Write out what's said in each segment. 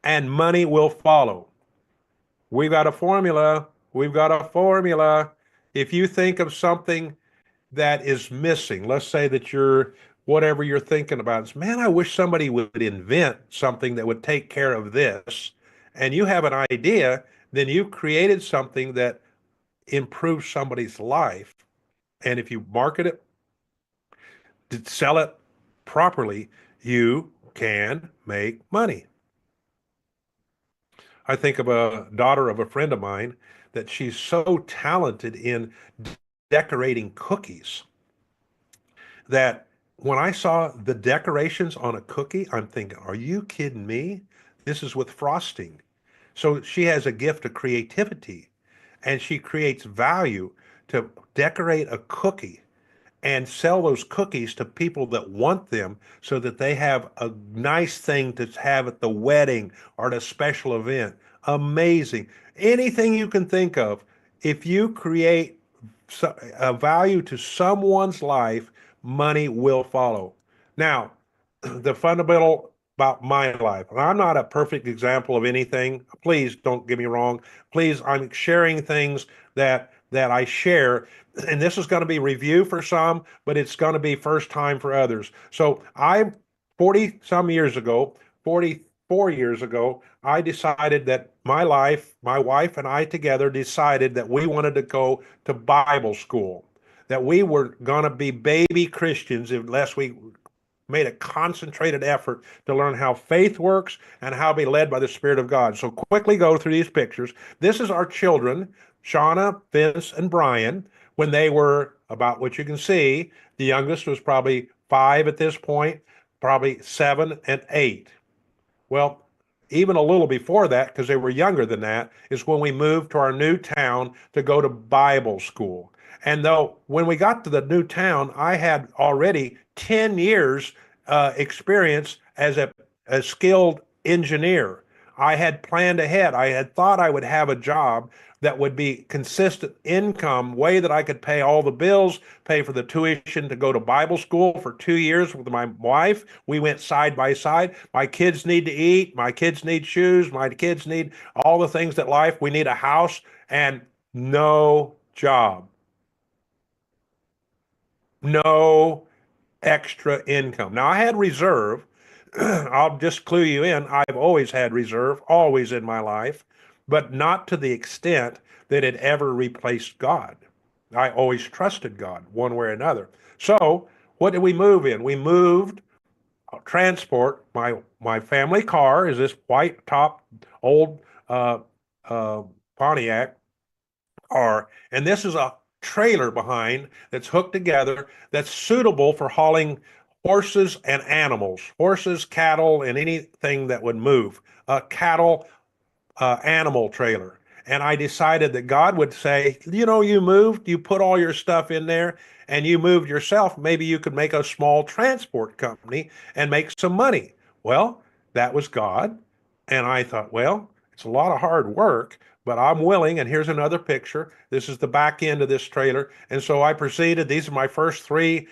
and money will follow. We've got a formula. We've got a formula. If you think of something that is missing, let's say that whatever you're thinking about is, man, I wish somebody would invent something that would take care of this. And you have an idea, then you've created something that improves somebody's life. And if you market it, to sell it properly, you can make money. I think of a daughter of a friend of mine that she's so talented in decorating cookies that when I saw the decorations on a cookie, I'm thinking, are you kidding me? This is with frosting. So she has a gift of creativity and she creates value to decorate a cookie and sell those cookies to people that want them so that they have a nice thing to have at the wedding or at a special event. Amazing. Anything you can think of, if you create a value to someone's life, money will follow. Now, the fundamental about my life, and I'm not a perfect example of anything. Please don't get me wrong. Please, I'm sharing things that I share, and this is going to be review for some, but it's going to be first time for others. So I, 40 some years ago, 44 years ago, I decided that my wife and I together decided that we wanted to go to Bible school, that we were going to be baby Christians unless we made a concentrated effort to learn how faith works and how to be led by the Spirit of God. So quickly go through these pictures. This is our children, Shauna, Vince, and Brian, when they were about what you can see. The youngest was probably 5 at this point, probably 7 and 8. Well, even a little before that, because they were younger than that, is when we moved to our new town to go to Bible school. And though when we got to the new town, I had already 10 years experience as a skilled engineer. I had planned ahead. I had thought I would have a job that would be consistent income, way that I could pay all the bills, pay for the tuition to go to Bible school for 2 years with my wife. We went side by side. My kids need to eat. My kids need shoes. My kids need all the things that life. We need a house and no job, no extra income. Now I had reserve. I'll just clue you in. I've always had reserve, always in my life, but not to the extent that it ever replaced God. I always trusted God one way or another. So what did we move in? We moved transport. My family car is this white top old uh, uh, Pontiac car, and this is a trailer behind that's hooked together that's suitable for hauling horses and animals, horses, cattle, and anything that would move. A cattle animal trailer. And I decided that God would say, you moved, you put all your stuff in there, and you moved yourself. Maybe you could make a small transport company and make some money. Well, that was God. And I thought, well, it's a lot of hard work, but I'm willing. And here's another picture. This is the back end of this trailer. And so I proceeded. These are my first three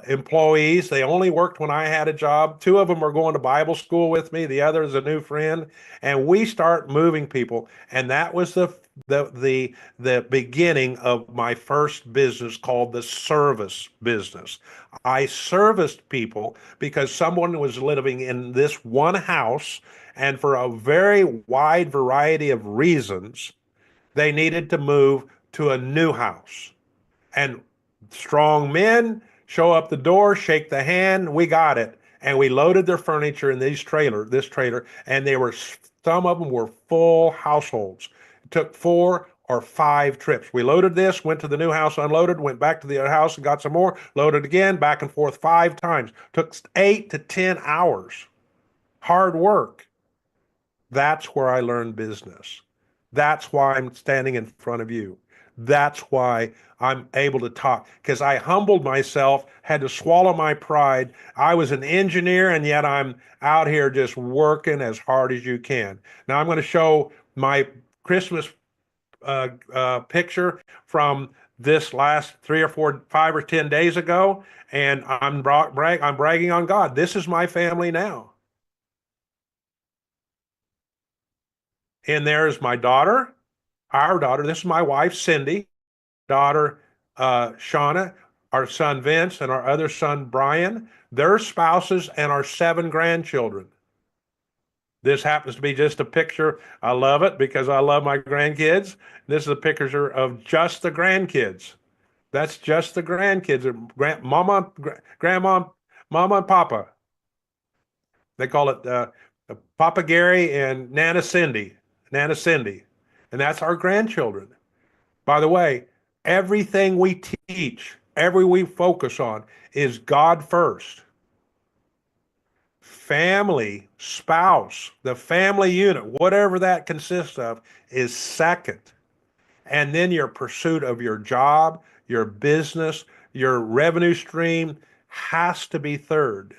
employees. They only worked when I had a job. Two of them are going to Bible school with me. The other is a new friend. And we start moving people. And that was the beginning of my first business called the service business. I serviced people because someone was living in this one house, and for a very wide variety of reasons, they needed to move to a new house. And strong men show up the door, shake the hand, we got it. And we loaded their furniture in this trailer, and some of them were full households. It took 4 or 5 trips. We loaded this, went to the new house, unloaded, went back to the other house and got some more, loaded again, back and forth 5 times. Took 8 to 10 hours. Hard work. That's where I learned business. That's why I'm standing in front of you. That's why I'm able to talk, because I humbled myself, had to swallow my pride. I was an engineer, and yet I'm out here just working as hard as you can. Now I'm going to show my Christmas picture from this last 3 or 4, 5 or 10 days ago, and I'm bragging on God. This is my family now. In there is my daughter, our daughter. This is my wife, Cindy, daughter, Shauna, our son, Vince, and our other son, Brian, their spouses, and our 7 grandchildren. This happens to be just a picture. I love it because I love my grandkids. This is a picture of just the grandkids. That's just the grandkids. Mama, grandma, mama, and papa. They call it Papa Gary and Nana Cindy. Nana Cindy. And that's our grandchildren. By the way, everything we teach, every we focus on is God first. Family, spouse, the family unit, whatever that consists of, is second. And then your pursuit of your job, your business, your revenue stream has to be third.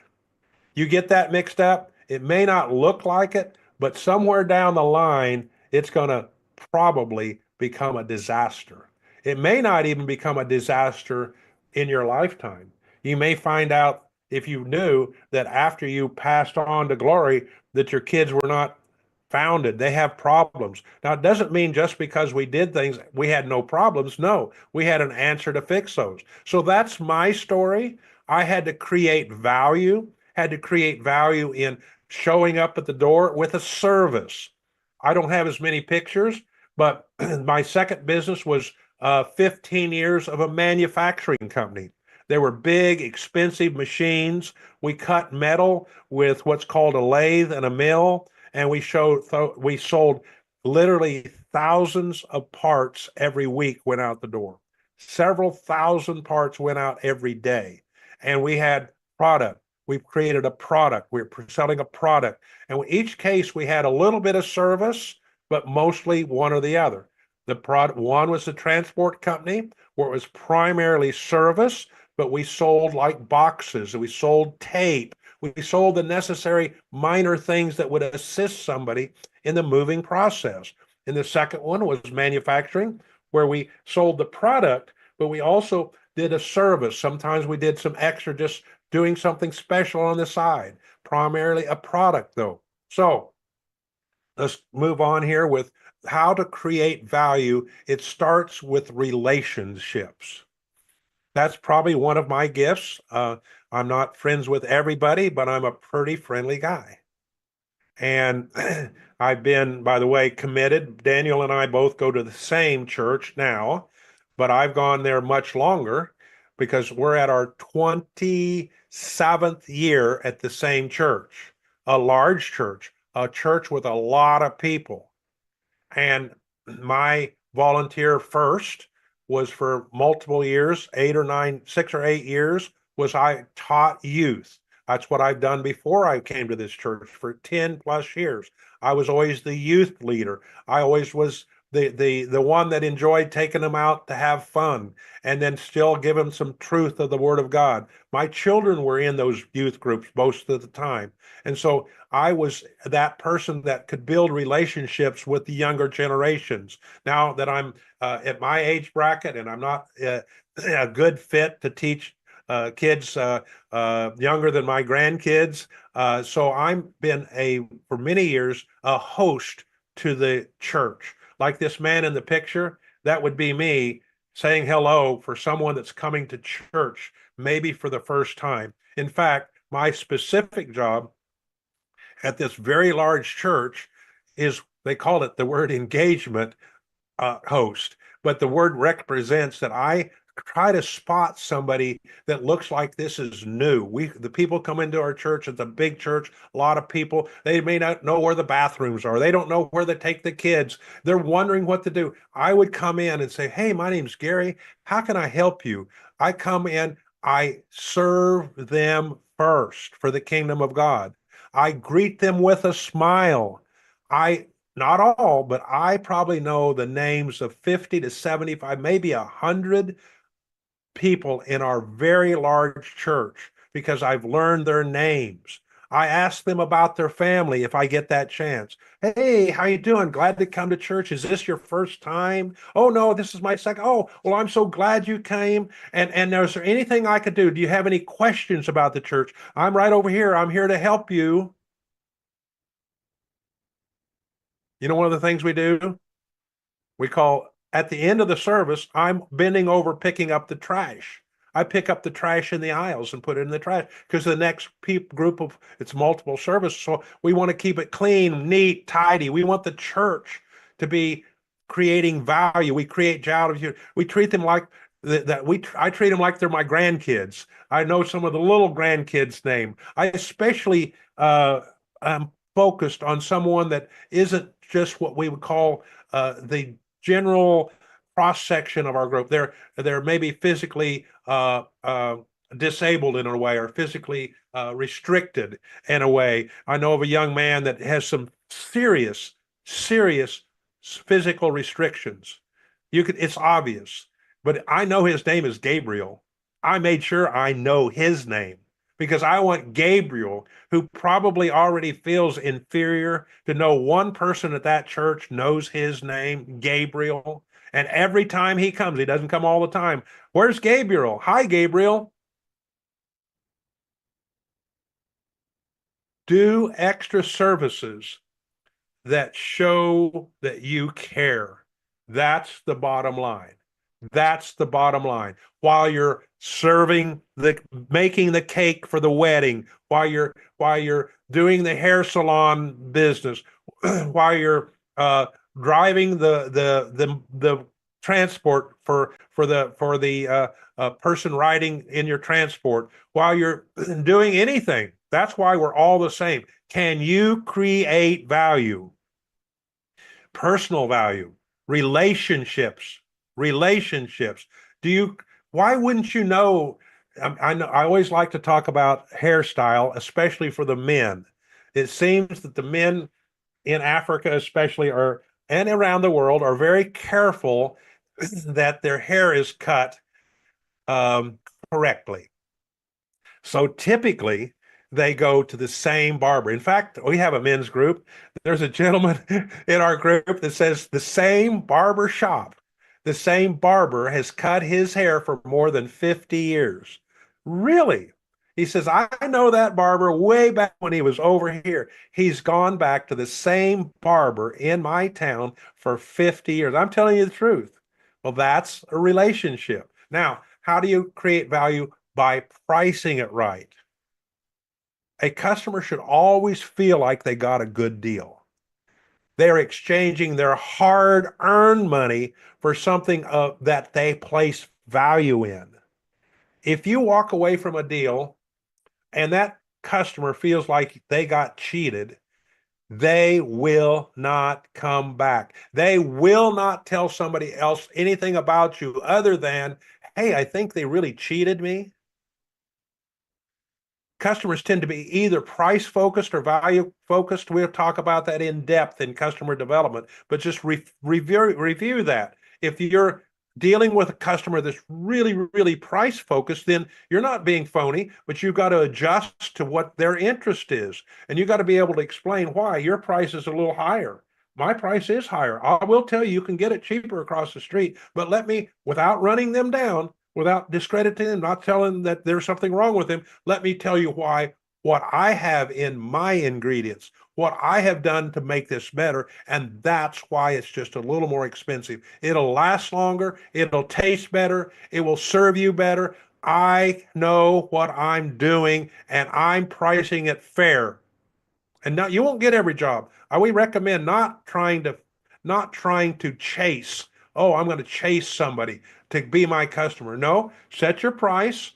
You get that mixed up, it may not look like it, but somewhere down the line, it's going to probably become a disaster. It may not even become a disaster in your lifetime. You may find out, if you knew, that after you passed on to glory, that your kids were not founded. They have problems. Now, it doesn't mean just because we did things, we had no problems. No, we had an answer to fix those. So that's my story. I had to create value, in showing up at the door with a service. I don't have as many pictures, but my second business was 15 years of a manufacturing company. They were big, expensive machines. We cut metal with what's called a lathe and a mill, and we sold literally thousands of parts every week went out the door. Several thousand parts went out every day. And we had product. We created a product. We were selling a product. And in each case, we had a little bit of service, but mostly one or the other. The product one was the transport company, where it was primarily service, but we sold like boxes, we sold tape, we sold the necessary minor things that would assist somebody in the moving process. And the second one was manufacturing, where we sold the product, but we also did a service. Sometimes we did some extra, just doing something special on the side, primarily a product though. So let's move on here with how to create value. It starts with relationships. That's probably one of my gifts. I'm not friends with everybody, but I'm a pretty friendly guy. And I've been, by the way, committed. Daniel and I both go to the same church now, but I've gone there much longer because we're at our 27th year at the same church, a large church, a church with a lot of people. And my volunteer first was for multiple years, 6 or 8 years, was I taught youth. That's what I've done before I came to this church for 10 plus years. I was always the youth leader. I always was the one that enjoyed taking them out to have fun and then still give them some truth of the Word of God. My children were in those youth groups most of the time. And so I was that person that could build relationships with the younger generations. Now that I'm at my age bracket and I'm not a good fit to teach kids younger than my grandkids. So I've been for many years, a host to the church. Like this man in the picture, that would be me saying hello for someone that's coming to church, maybe for the first time. In fact, my specific job at this very large church is, they call it the word engagement host, but the word represents that I try to spot somebody that looks like this is new. The people come into our church. It's a big church, a lot of people. They may not know where the bathrooms are. They don't know where to take the kids. They're wondering what to do. I would come in and say, "Hey, my name's Gary. How can I help you?" I come in, I serve them first for the kingdom of God. I greet them with a smile. Not all, but I probably know the names of 50 to 75, maybe 100 people in our very large church because I've learned their names. I ask them about their family if I get that chance. "Hey, how you doing? Glad to come to church. Is this your first time?" "Oh, no, this is my second." "Oh, well, I'm so glad you came. And is there anything I could do? Do you have any questions about the church? I'm right over here. I'm here to help you." You know, one of the things we do, we call at the end of the service, I'm bending over picking up the trash. I pick up the trash in the aisles and put it in the trash because the next group of it's multiple services. So we want to keep it clean, neat, tidy. We want the church to be creating value. We create value. We treat them like that. I treat them like they're my grandkids. I know some of the little grandkids' name. I especially am focused on someone that isn't just what we would call the general cross section of our group. They're maybe physically disabled in a way, or physically restricted in a way. I know of a young man that has some serious physical restrictions. It's obvious, but I know his name is Gabriel. I made sure I know his name because I want Gabriel, who probably already feels inferior, to know one person at that church knows his name, Gabriel. And every time he comes, he doesn't come all the time. Where's Gabriel? Hi, Gabriel. Do extra services that show that you care. That's the bottom line. That's the bottom line. While you're making the cake for the wedding, while you're doing the hair salon business, while you're driving the transport for the person riding in your transport, while you're doing anything. That's why we're all the same. Can you create value? Personal value, relationships, relationships. Do you, why wouldn't you know? I know I always like to talk about hairstyle, especially for the men. It seems that the men in Africa, especially, are and around the world, are very careful that their hair is cut um, correctly. So typically, they go to the same barber. In fact, we have a men's group. There's a gentleman in our group that says the same barber shop, the same barber has cut his hair for more than 50 years. Really? He says, I know that barber way back when he was over here. He's gone back to the same barber in my town for 50 years. I'm telling you the truth. Well, that's a relationship. Now, how do you create value? By pricing it right. A customer should always feel like they got a good deal. They're exchanging their hard-earned money for something that they place value in. If you walk away from a deal and that customer feels like they got cheated, they will not come back. They will not tell somebody else anything about you other than, hey, I think they really cheated me. Customers tend to be either price focused or value focused. We'll talk about that in depth in customer development, but just review that. If you're dealing with a customer that's really price focused, then you're not being phony, but you've got to adjust to what their interest is. And you've got to be able to explain why your price is a little higher. My price is higher. I will tell you, you can get it cheaper across the street, but let me, without running them down, without discrediting them, not telling that there's something wrong with them, let me tell you why, what I have in my ingredients, what I have done to make this better. And that's why it's just a little more expensive. It'll last longer. It'll taste better. It will serve you better. I know what I'm doing and I'm pricing it fair. And now you won't get every job. We recommend not trying to chase. Oh, I'm going to chase somebody to be my customer. No, set your price,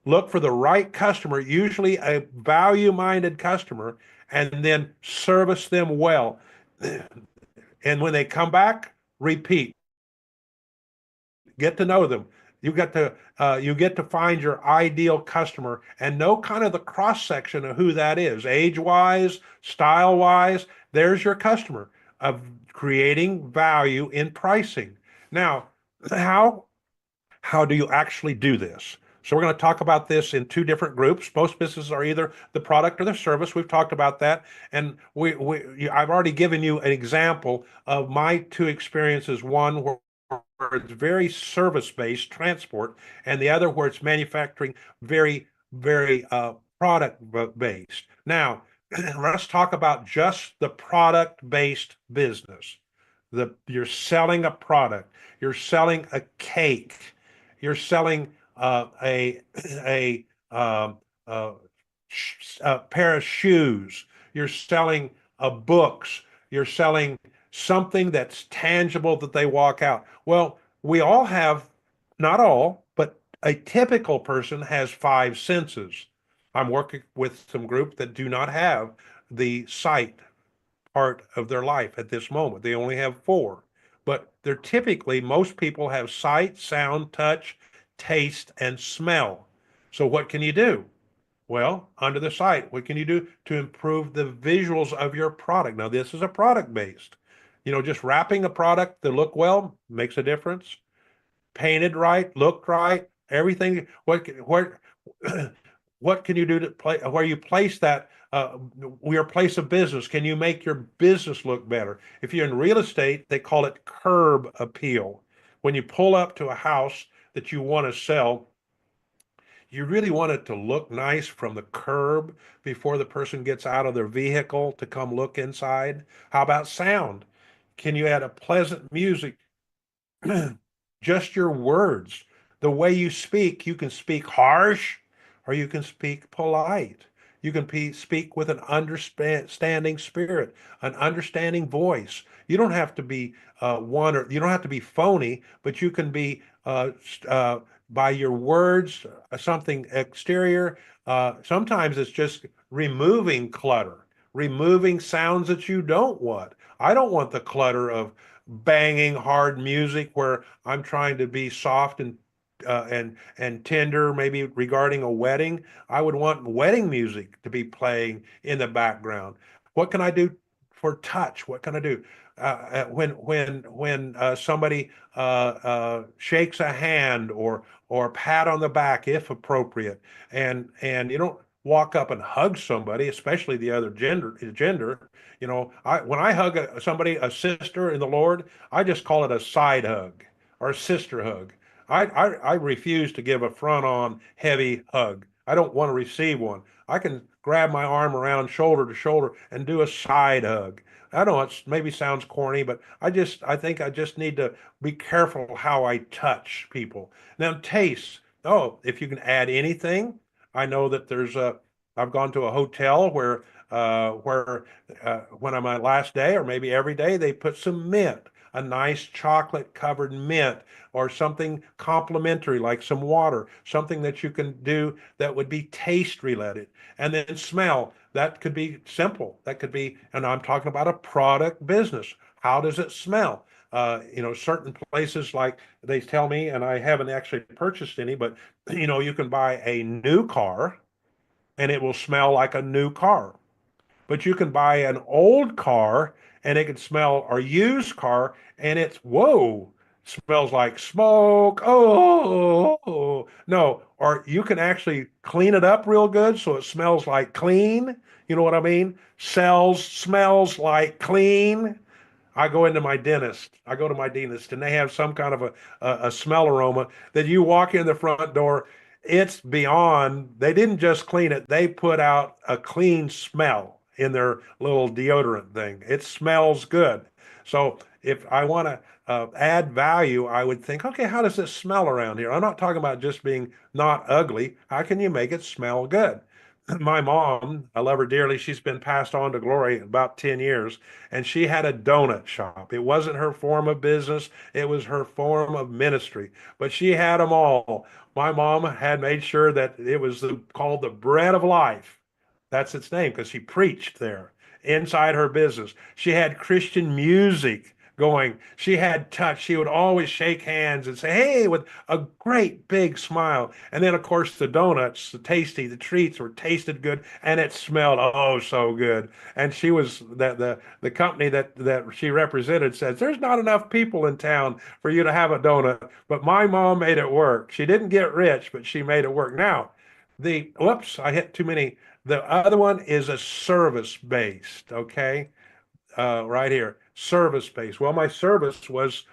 look for the right customer, usually a value-minded customer, and then service them well. And when they come back, repeat. Get to know them. You get to find your ideal customer and know kind of the cross section of who that is, age wise, style wise. There's your customer of creating value in pricing. Now, how how do you actually do this? So we're going to talk about this in two different groups. Most businesses are either the product or the service. We've talked about that, and I've already given you an example of my two experiences. One where it's very service-based transport, and the other where it's manufacturing, very product-based. Now, let's talk about just the product-based business. You're selling a product, you're selling a cake, you're selling a, uh, a pair of shoes, you're selling books, you're selling something that's tangible that they walk out. Well, we all have, not all, but a typical person has five senses. I'm working with some group that do not have the sight part of their life at this moment. They only have four, but they're typically, most people have sight, sound, touch, taste, and smell. So what can you do? Well, under the sight, what can you do to improve the visuals of your product? Now, this is a product based. Just wrapping a product to look well makes a difference. Painted right, looked right, everything. What can you do to play where you place that your place of business? Can you make your business look better? If you're in real estate, they call it curb appeal. When you pull up to a house that you want to sell, you really want it to look nice from the curb before the person gets out of their vehicle to come look inside. How about sound? Can you add a pleasant music? Just your words, the way you speak, you can speak harsh or you can speak polite. You can speak with an understanding spirit, an understanding voice. You don't have to be you don't have to be phony, but you can be by your words, something exterior. Sometimes it's just removing clutter, removing sounds that you don't want. I don't want the clutter of banging hard music where I'm trying to be soft and tender, maybe regarding a wedding. I would want wedding music to be playing in the background. What can I do for touch? What can I do? When somebody shakes a hand or pat on the back if appropriate, and you don't walk up and hug somebody, especially the other gender. When I hug somebody, a sister in the Lord, I just call it a side hug or a sister hug. I refuse to give a front on heavy hug. I don't want to receive one. I can grab my arm around shoulder to shoulder and do a side hug. I know it maybe sounds corny, but I think I just need to be careful how I touch people. Now, taste. Oh, if you can add anything, I know that I've gone to a hotel where when on my last day or maybe every day they put some mint, a nice chocolate covered mint or something complimentary like some water, something that you can do that would be taste related. And then smell, that could be simple. That could be, and I'm talking about a product business. How does it smell? Certain places like they tell me, and I haven't actually purchased any, but you can buy a new car and it will smell like a new car. But you can buy an old car and it can smell, or used car, and it's whoa, smells like smoke. Oh, no. Or you can actually clean it up real good so it smells like clean. You know what I mean? Smells like clean. I go into my dentist. I go to my dentist, and they have some kind of a smell aroma that you walk in the front door. It's beyond. They didn't just clean it; they put out a clean smell in their little deodorant thing. It smells good. So if I want to add value, I would think, okay, how does this smell around here? I'm not talking about just being not ugly. How can you make it smell good? My mom, I love her dearly. She's been passed on to glory about 10 years, and she had a donut shop. It wasn't her form of business, it was her form of ministry, but she had them all. My mom had made sure that it was called the bread of life. That's its name because she preached there inside her business. She had Christian music going. She had touch. She would always shake hands and say, hey, with a great big smile. And then, of course, the donuts, the treats were tasted good and it smelled oh so good. And she was the company that she represented says, there's not enough people in town for you to have a donut. But my mom made it work. She didn't get rich, but she made it work. Now, whoops, I hit too many. The other one is a service based, okay? Right here, service based. Well, my service was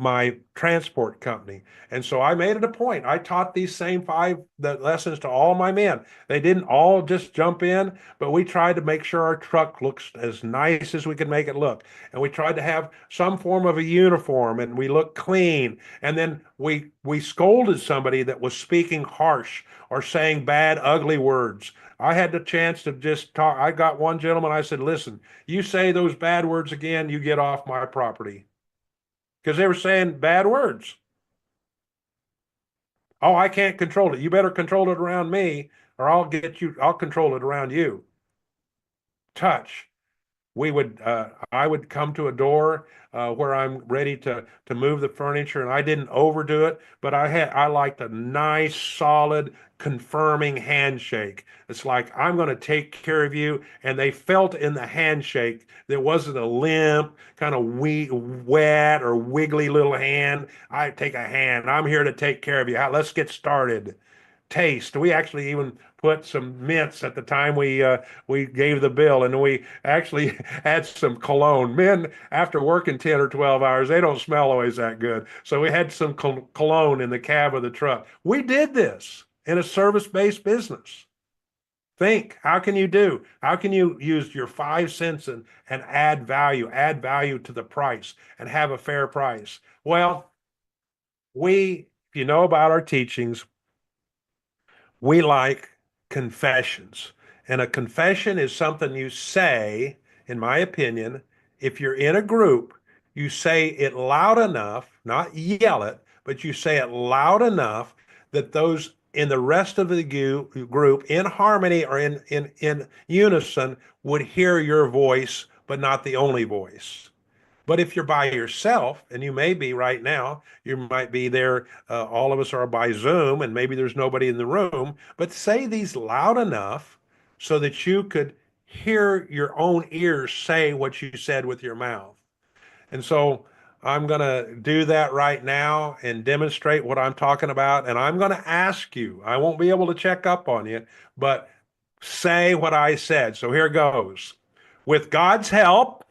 my transport company. And so I made it a point. I taught these same the lessons to all my men. They didn't all just jump in, but we tried to make sure our truck looks as nice as we could make it look. And we tried to have some form of a uniform and we looked clean. And then we scolded somebody that was speaking harsh or saying bad, ugly words. I had the chance to just talk. I got one gentleman, I said, listen, you say those bad words again, you get off my property. Because they were saying bad words. Oh, I can't control it. You better control it around me, or I'll control it around you. Touch. I would come to a door where I'm ready to move the furniture, and I didn't overdo it, but I liked a nice, solid, confirming handshake. It's like I'm going to take care of you, and they felt in the handshake there wasn't a limp, kind of wet or wiggly little hand. I take a hand. I'm here to take care of you. Let's get started. Taste. We actually even put some mints at the time we gave the bill, and we actually had some cologne. Men, after working 10 or 12 hours, they don't smell always that good. So we had some cologne in the cab of the truck. We did this in a service-based business. Think, how can you do? How can you use your 5 cents and add value to the price and have a fair price? Well, if you know about our teachings, we like confessions. And a confession is something you say, in my opinion, if you're in a group, you say it loud enough, not yell it, but you say it loud enough that those in the rest of the group, in harmony or in unison, would hear your voice, but not the only voice. But if you're by yourself, and you may be right now, you might be there, all of us are by Zoom, and maybe there's nobody in the room, but say these loud enough so that you could hear your own ears say what you said with your mouth. And so I'm going to do that right now and demonstrate what I'm talking about. And I'm going to ask you, I won't be able to check up on you, but say what I said. So here goes. With God's help,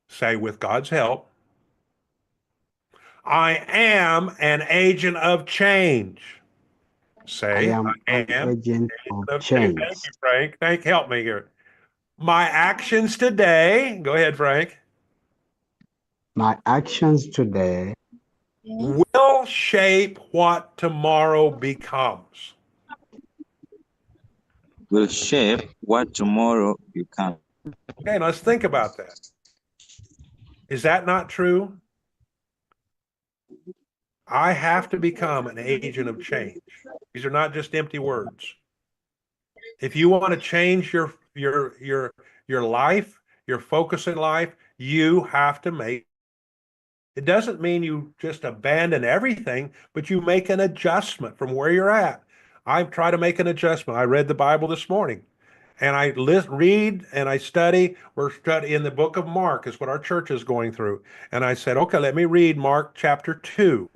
say, with God's help, I am an agent of change. I Say, am I an am agent of of change. change. Thank you, Frank. Help me here. My actions today, go ahead, Frank, My actions today will shape what tomorrow becomes. Will shape what tomorrow becomes. Okay, let's think about that. Is that not true? I have to become an agent of change. These are not just empty words. If you want to change your life, your focus in life, you have to make. It doesn't mean you just abandon everything, but you make an adjustment from where you're at. I've tried to make an adjustment. I read the Bible this morning, and I read and I study. We're studying the book of Mark, is what our church is going through. And I said, okay, let me read Mark chapter 2.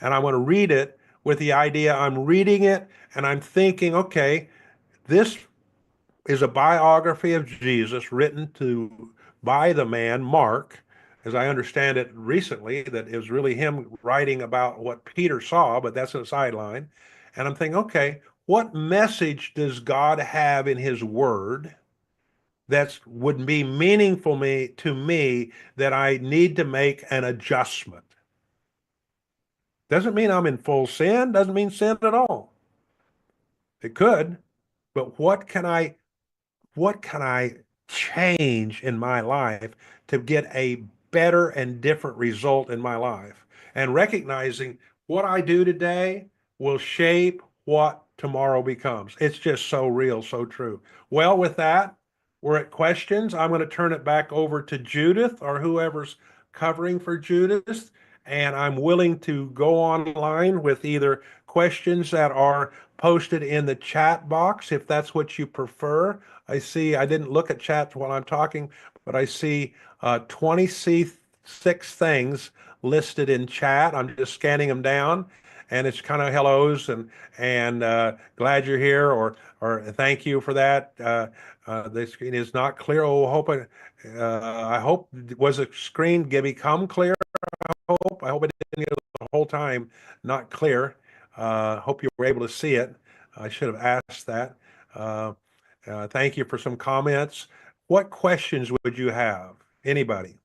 And I want to read it with the idea I'm reading it and I'm thinking, okay, this is a biography of Jesus written by the man Mark, as I understand it recently, that it was really him writing about what Peter saw, but that's a sideline. And I'm thinking, okay, what message does God have in his word that would be meaningful to me that I need to make an adjustment? Doesn't mean I'm in full sin, doesn't mean sin at all. It could, but what can I change in my life to get a better and different result in my life? And recognizing what I do today will shape what tomorrow becomes. It's just so real, so true. Well, with that, we're at questions. I'm going to turn it back over to Judith or whoever's covering for Judith. And I'm willing to go online with either questions that are posted in the chat box, if that's what you prefer. I see, I didn't look at chat while I'm talking, but I see 26 things listed in chat. I'm just scanning them down, and it's kind of hellos and glad you're here, or thank you for that. The screen is not clear. I hope was the screen become clear? I hope. I hope it didn't get the whole time not clear. Hope you were able to see it. I should have asked that. Thank you for some comments. What questions would you have? Anybody?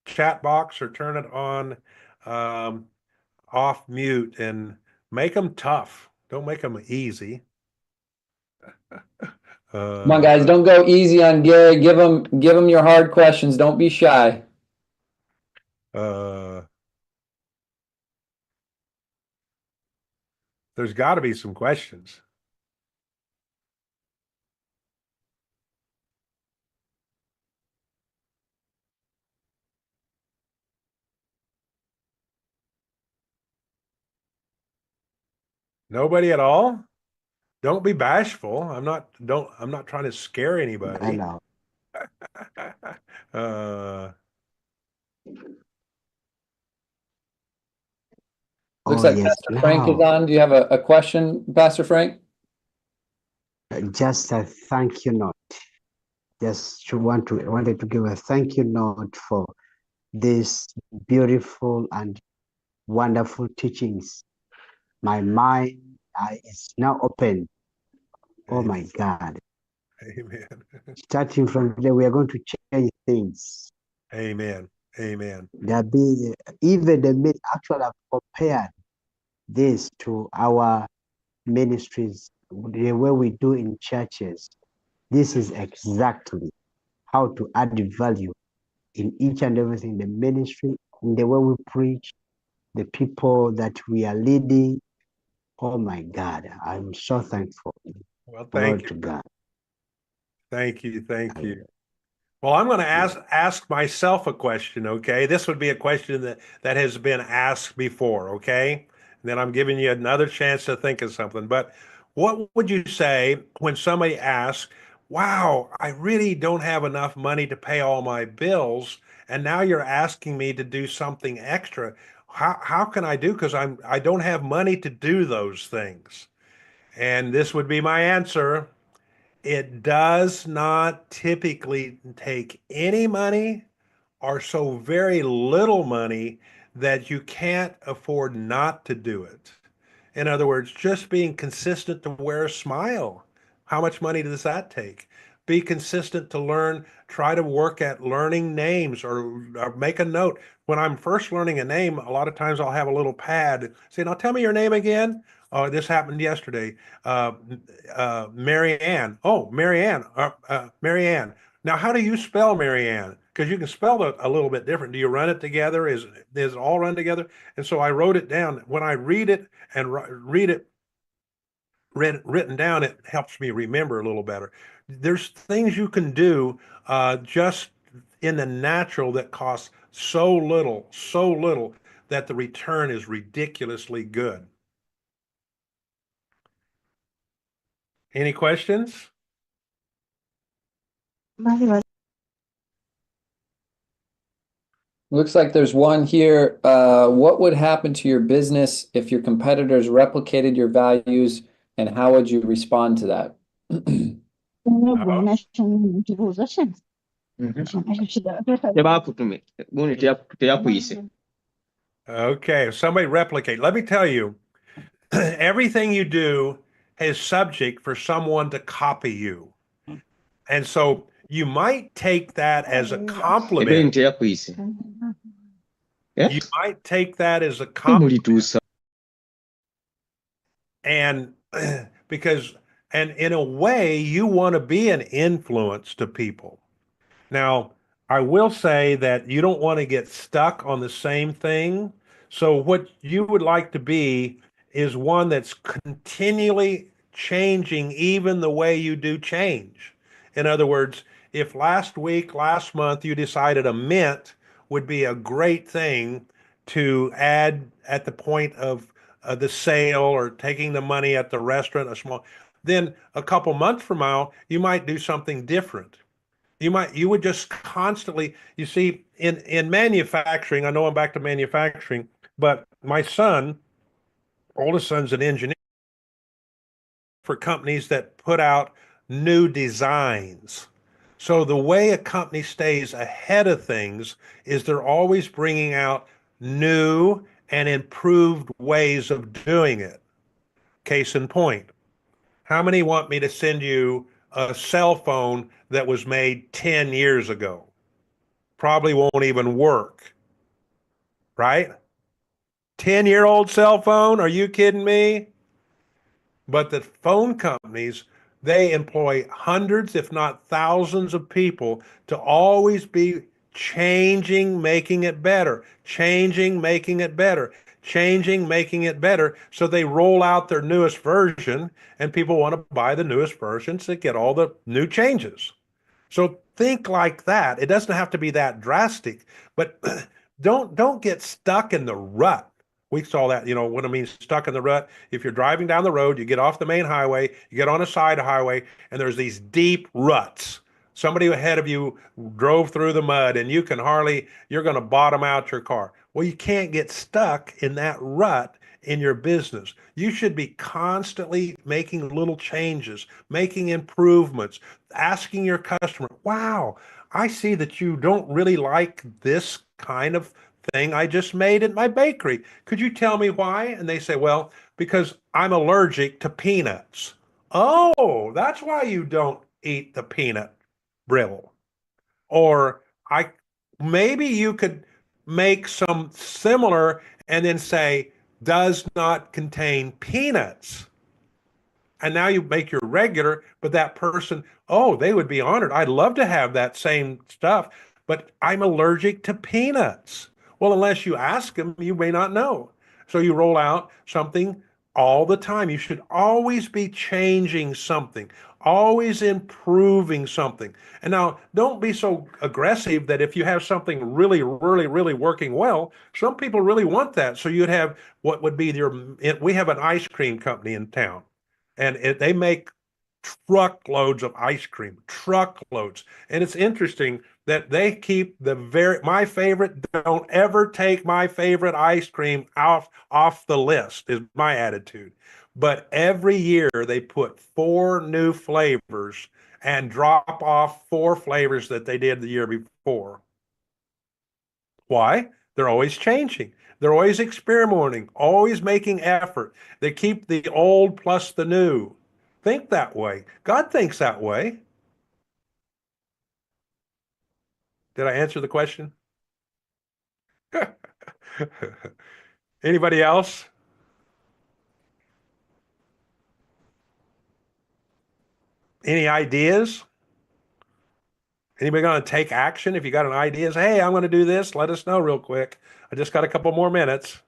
Chat box or turn it on off mute and make them tough. Don't make them easy. Come on, guys, don't go easy on Gary. Give him your hard questions. Don't be shy. There's got to be some questions. Nobody at all? Don't be bashful. I'm not trying to scare I anybody. know. Looks Oh, like yes. Pastor Frank is Now, on. Do you have a question, Pastor Frank? just a thank you note. Wanted to give a thank you note for this beautiful and wonderful teachings. My mind is now open. Oh my God. Amen. Starting from today, we are going to change things. Amen. Amen. Even the actually I've compared this to our ministries, the way we do in churches. This is exactly how to add value in each and everything, the ministry, in the way we preach, the people that we are leading. Oh my God, I'm so thankful. Well, Glory thank you. to God. Thank you. Thank you. Well, I'm going to ask myself a question, okay? This would be a question that has been asked before, okay? And then I'm giving you another chance to think of something. But what would you say when somebody asks, "Wow, I really don't have enough money to pay all my bills, and now you're asking me to do something extra. How can I do? Because I don't have money to do those things." And this would be my answer. It does not typically take any money or so very little money that you can't afford not to do it. In other words, just being consistent to wear a smile. How much money does that take? Be consistent to learn, try to work at learning names or make a note. When I'm first learning a name, a lot of times I'll have a little pad saying, "Now tell me your name again." Oh, this happened yesterday. Mary Ann. Oh, Mary Ann. Mary Ann. Now, how do you spell Mary Ann? Because you can spell it a little bit different. Do you run it together? Is it all run together? And so I wrote it down. When I read it and read it written down, it helps me remember a little better. There's things you can do just in the natural that cost so little that the return is ridiculously good. Any questions? Looks like there's one here. What would happen to your business if your competitors replicated your values, and how would you respond to that? Okay, if somebody replicate, let me tell you, everything you do is subject for someone to copy you. And so you might take that as a compliment. You might take that as a compliment. And because, and in a way, you want to be an influence to people. Now, I will say that you don't want to get stuck on the same thing. So, what you would like to be is one that's continually changing, even the way you do change. In other words, if last month, you decided a mint would be a great thing to add at the point of the sale or taking the money at the restaurant, then a couple months from now, you might do something different. You would just constantly, you see, in manufacturing, I know I'm back to manufacturing, but my oldest son's an engineer for companies that put out new designs. So the way a company stays ahead of things is they're always bringing out new and improved ways of doing it. Case in point, how many want me to send you a cell phone that was made 10 years ago? Probably won't even work, right? 10-year-old cell phone? Are you kidding me? But the phone companies, they employ hundreds, if not thousands of people to always be changing, making it better, changing, making it better, changing, making it better. So they roll out their newest version and people want to buy the newest versions that get all the new changes. So think like that. It doesn't have to be that drastic, but don't get stuck in the rut. We saw that, what I mean, stuck in the rut. If you're driving down the road, you get off the main highway, you get on a side highway, and there's these deep ruts. Somebody ahead of you drove through the mud and you're going to bottom out your car. Well, you can't get stuck in that rut in your business. You should be constantly making little changes, making improvements, asking your customer, wow, I see that you don't really like this kind of thing I just made at my bakery. Could you tell me why? And they say, well, because I'm allergic to peanuts. Oh, that's why you don't eat the peanut brittle. Or I maybe you could make some similar and then say does not contain peanuts. And now you make your regular, but that person, oh, they would be honored. I'd love to have that same stuff, but I'm allergic to peanuts. Well, unless you ask them, you may not know. So you roll out something all the time. You should always be changing something, always improving something. And now don't be so aggressive that if you have something really, really, really working well, some people really want that. So you'd have what would be we have an ice cream company in town and they make truckloads of ice cream, truckloads. And it's interesting that they keep my favorite, don't ever take my favorite ice cream off the list is my attitude. But every year they put 4 new flavors and drop off 4 flavors that they did the year before. Why? They're always changing. They're always experimenting, always making effort. They keep the old plus the new. Think that way. God thinks that way. Did I answer the question? Anybody else? Any ideas? Anybody going to take action? If you got an idea, say, hey, I'm going to do this. Let us know real quick. I just got a couple more minutes.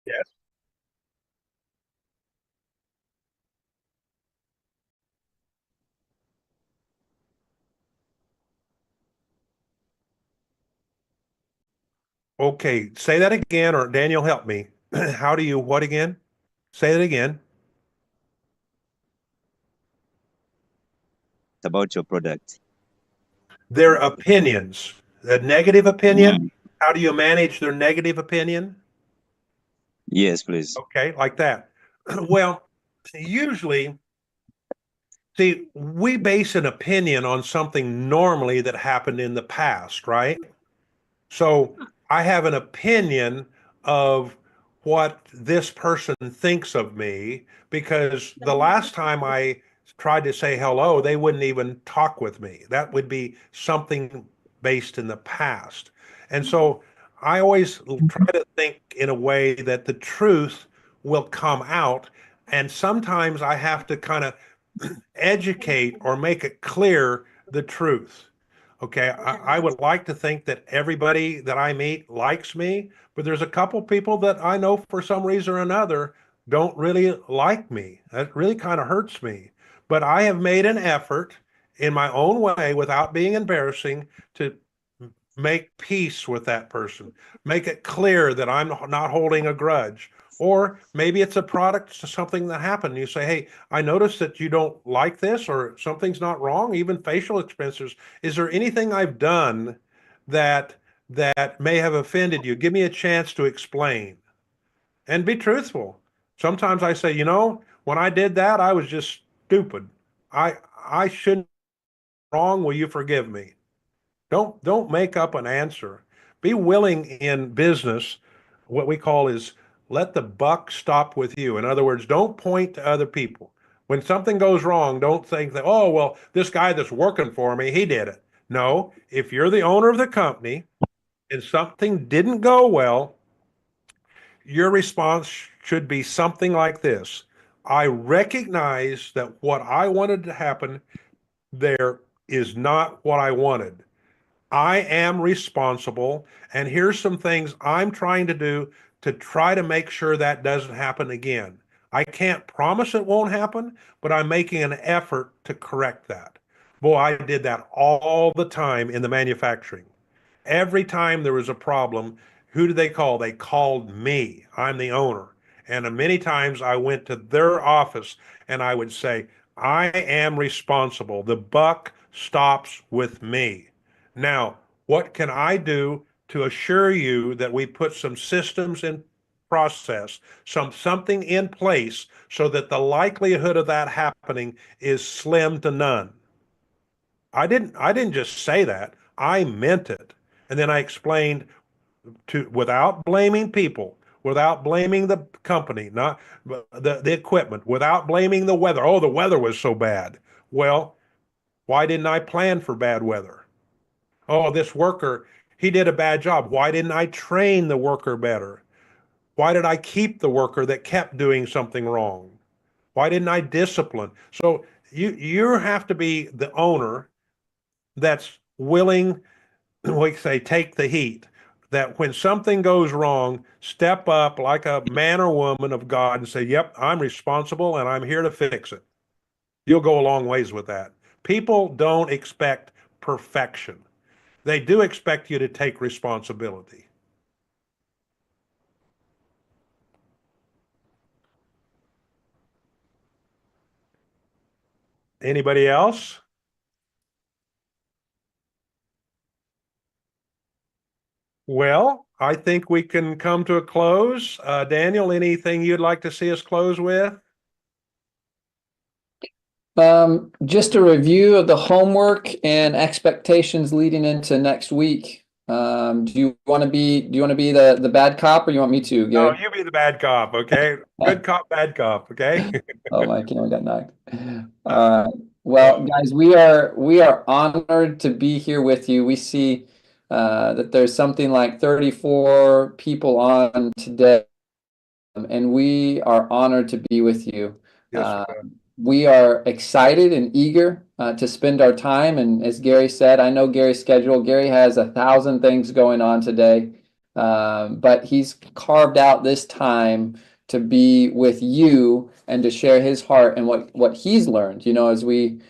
Yes. Okay, say that again, or Daniel, help me. How do you, what again? Say it again. About your product. Their opinions, a negative opinion. Mm. How do you manage their negative opinion? Yes, please. Okay, like that. Well, usually, see, we base an opinion on something normally that happened in the past, right? So I have an opinion of what this person thinks of me because the last time I tried to say hello, they wouldn't even talk with me. That would be something based in the past. And so I always try to think in a way that the truth will come out. And sometimes I have to kind of educate or make it clear the truth. Okay, I would like to think that everybody that I meet likes me, but there's a couple people that I know for some reason or another don't really like me. That really kind of hurts me. But I have made an effort in my own way without being embarrassing to make peace with that person, make it clear that I'm not holding a grudge. Or maybe it's a product to something that happened. You say, hey, I noticed that you don't like this or something's not wrong, even facial expressions. Is there anything I've done that may have offended you? Give me a chance to explain and be truthful. Sometimes I say, when I did that, I was just stupid. I shouldn't be wrong. Will you forgive me? Don't make up an answer. Be willing in business. What we call is let the buck stop with you. In other words, don't point to other people. When something goes wrong, don't think that, oh, well, this guy that's working for me, he did it. No, if you're the owner of the company and something didn't go well, your response should be something like this. I recognize that what I wanted to happen there is not what I wanted. I am responsible, and here's some things I'm trying to do to try to make sure that doesn't happen again. I can't promise it won't happen, but I'm making an effort to correct that. Boy, I did that all the time in the manufacturing. Every time there was a problem, who did they call? They called me. I'm the owner. And many times I went to their office and I would say, I am responsible. The buck stops with me. Now, what can I do to assure you that we put some systems in process, something in place so that the likelihood of that happening is slim to none? I didn't just say that. I meant it. And then I explained without blaming people, without blaming the company, not the equipment, without blaming the weather. Oh, the weather was so bad. Well, why didn't I plan for bad weather? Oh, this worker, he did a bad job. Why didn't I train the worker better? Why did I keep the worker that kept doing something wrong? Why didn't I discipline? So you have to be the owner that's willing, we say, take the heat. That when something goes wrong, step up like a man or woman of God and say, yep, I'm responsible and I'm here to fix it. You'll go a long ways with that. People don't expect perfection. They do expect you to take responsibility. Anybody else? Well, I think we can come to a close. Daniel, anything you'd like to see us close with? Just a review of the homework and expectations leading into next week. Do you want to be the bad cop, or you want me to, No, Gary? you be the bad cop, okay? Good cop, bad cop, okay? Oh, my camera got knocked. Well, guys, we are honored to be here with you. We see that there's something like 34 people on today, and we are honored to be with you. Yes, We are excited and eager to spend our time. And as Gary said, I know Gary's schedule. Gary has 1,000 things going on today, but he's carved out this time to be with you and to share his heart and what he's learned. You know, as we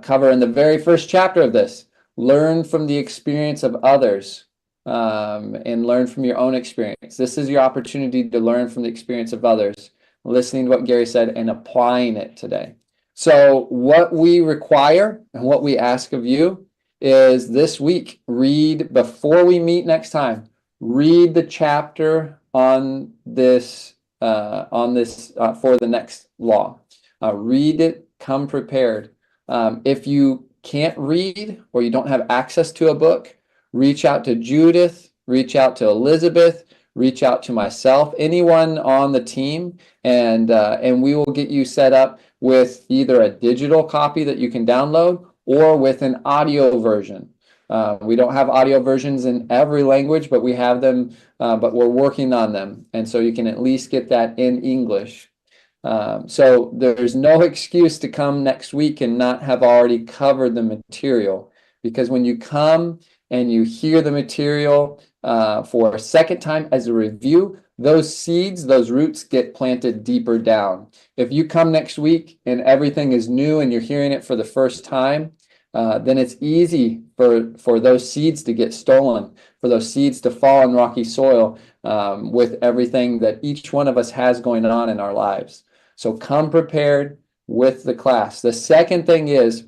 cover in the very first chapter of this, learn from the experience of others, and learn from your own experience. This is your opportunity to learn from the experience of others, listening to what Gary said and applying it today. So what we require and what we ask of you is this week, read before we meet next time, read the chapter on this for the next law. Read it, come prepared. If you can't read or you don't have access to a book, reach out to Judith, reach out to Elizabeth, reach out to myself, anyone on the team, and we will get you set up with either a digital copy that you can download or with an audio version. We don't have audio versions in every language, but we have them, but we're working on them. And so you can at least get that in English. So there's no excuse to come next week and not have already covered the material, because when you come and you hear the material for a second time as a review, those seeds, those roots get planted deeper down. If you come next week and everything is new and you're hearing it for the first time, then it's easy for those seeds to get stolen, for those seeds to fall in rocky soil with everything that each one of us has going on in our lives. So come prepared with the class. The second thing is,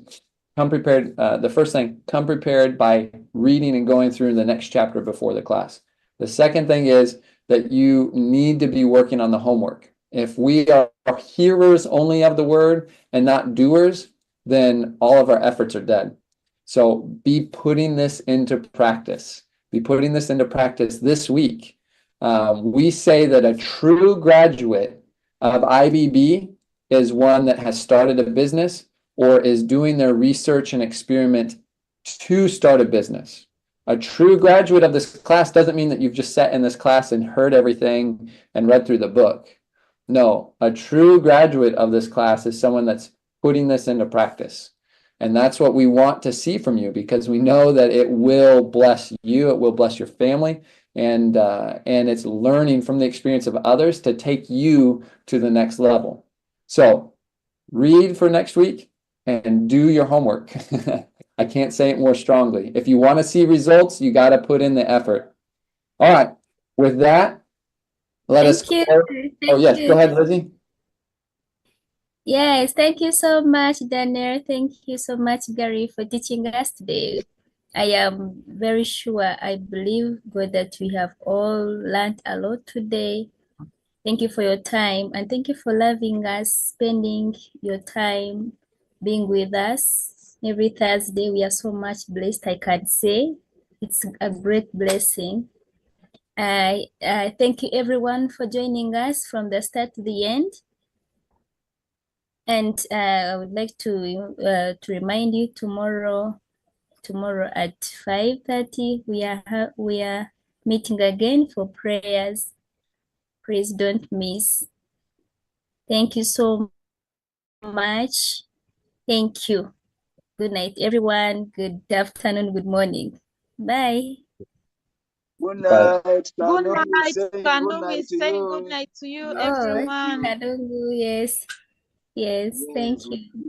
come prepared. The first thing, come prepared by reading and going through the next chapter before the class. The second thing is that you need to be working on the homework. If we are hearers only of the word and not doers, then all of our efforts are dead. So be putting this into practice. Be putting this into practice this week. We say that a true graduate of IBB is one that has started a business or is doing their research and experiment to start a business. A true graduate of this class doesn't mean that you've just sat in this class and heard everything and read through the book. No, a true graduate of this class is someone that's putting this into practice. And that's what we want to see from you, because we know that it will bless you, it will bless your family, and it's learning from the experience of others to take you to the next level. So read for next week and do your homework. I can't say it more strongly. If you want to see results, you got to put in the effort. All right. With that, let us. Thank you. Oh, yes. Go ahead, Lizzie. Yes, thank you so much, Daniel. Thank you so much, Gary, for teaching us today. I am very sure, I believe, God, that we have all learned a lot today. Thank you for your time, and thank you for loving us, spending your time being with us every Thursday. We are so much blessed, I can say. It's a great blessing. I thank you everyone for joining us from the start to the end. And I would like to remind you tomorrow at 5:30 we are meeting again for prayers. Please don't miss. Thank you so much. Thank you. Good night, everyone. Good afternoon. Good morning. Bye. Good night. Good night. Kanumi Kanumi saying good night to you, Oh, everyone. Kadungu, yes. Yes, thank you.